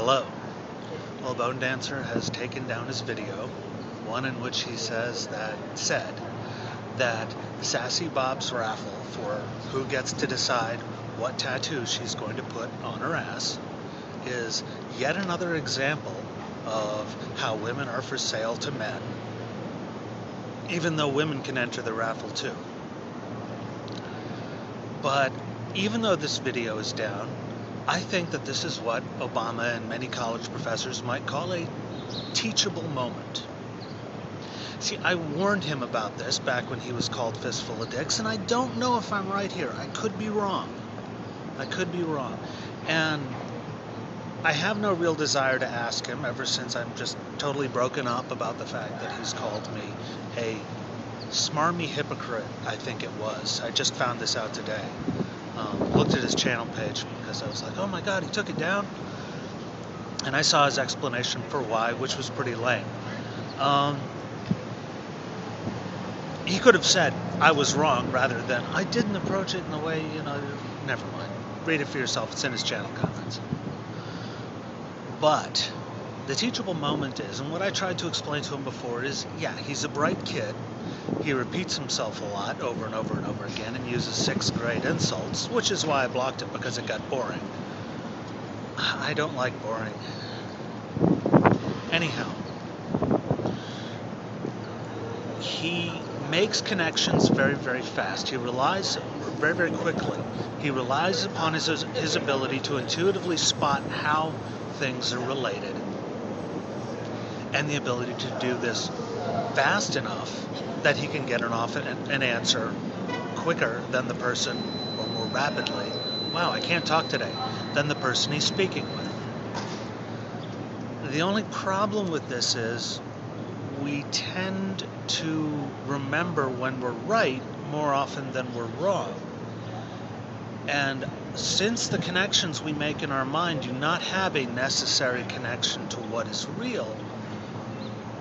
Hello. Well, Bone Dancer has taken down his video, one in which he said that Sassy Bob's raffle for who gets to decide what tattoo she's going to put on her ass is yet another example of how women are for sale to men, even though women can enter the raffle too. But even though this video is down, I think that this is what Obama and many college professors might call a teachable moment. See, I warned him about this back when he was called Fistful of Dicks, and I don't know if I'm right here. I could be wrong. And I have no real desire to ask him ever since I'm just totally broken up about the fact that he's called me a smarmy hypocrite, I think it was. I just found this out today. Looked at his channel page because I was like, oh my god, he took it down. And I saw his explanation for why, which was pretty lame. He could have said, I was wrong, rather than, I didn't approach it in the way, never mind. Read it for yourself, it's in his channel comments. But the teachable moment is, and what I tried to explain to him before is, yeah, he's a bright kid. He repeats himself a lot over and over and over again and uses 6th grade insults, which is why I blocked it, because it got boring. I don't like boring. Anyhow, he makes connections very, very fast. He relies very, very quickly. He relies upon his ability to intuitively spot how things are related, and the ability to do this fast enough that he can get an answer quicker than the person, or more rapidly, wow, I can't talk today, than the person he's speaking with. The only problem with this is we tend to remember when we're right more often than we're wrong. And since the connections we make in our mind do not have a necessary connection to what is real,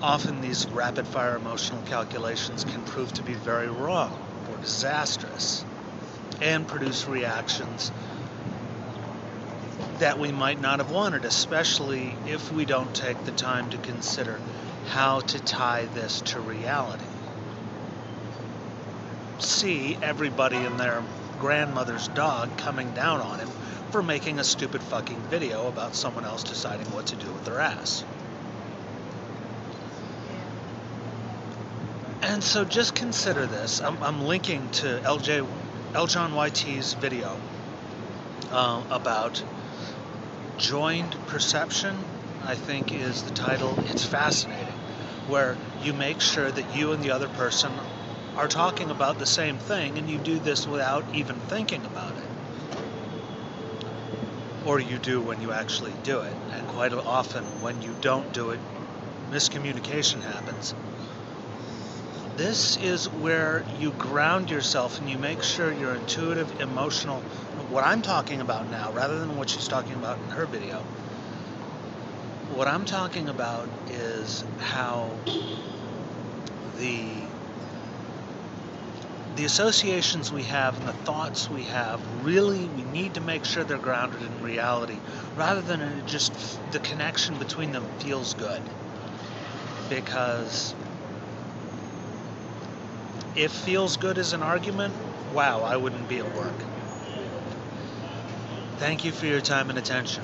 often these rapid-fire emotional calculations can prove to be very wrong or disastrous and produce reactions that we might not have wanted, especially if we don't take the time to consider how to tie this to reality. See everybody and their grandmother's dog coming down on him for making a stupid fucking video about someone else deciding what to do with their ass. And so just consider this. I'm linking to John YT's video about joined perception, I think is the title. It's fascinating, where you make sure that you and the other person are talking about the same thing, and you do this without even thinking about it. Or you do when you actually do it. And quite often when you don't do it, miscommunication happens. This is where you ground yourself and you make sure your intuitive, emotional, what I'm talking about now, rather than what she's talking about in her video. What I'm talking about is how the associations we have and the thoughts we have, really, we need to make sure they're grounded in reality, rather than in just the connection between them feels good. Because if feels good is an argument, wow, I wouldn't be at work. Thank you for your time and attention.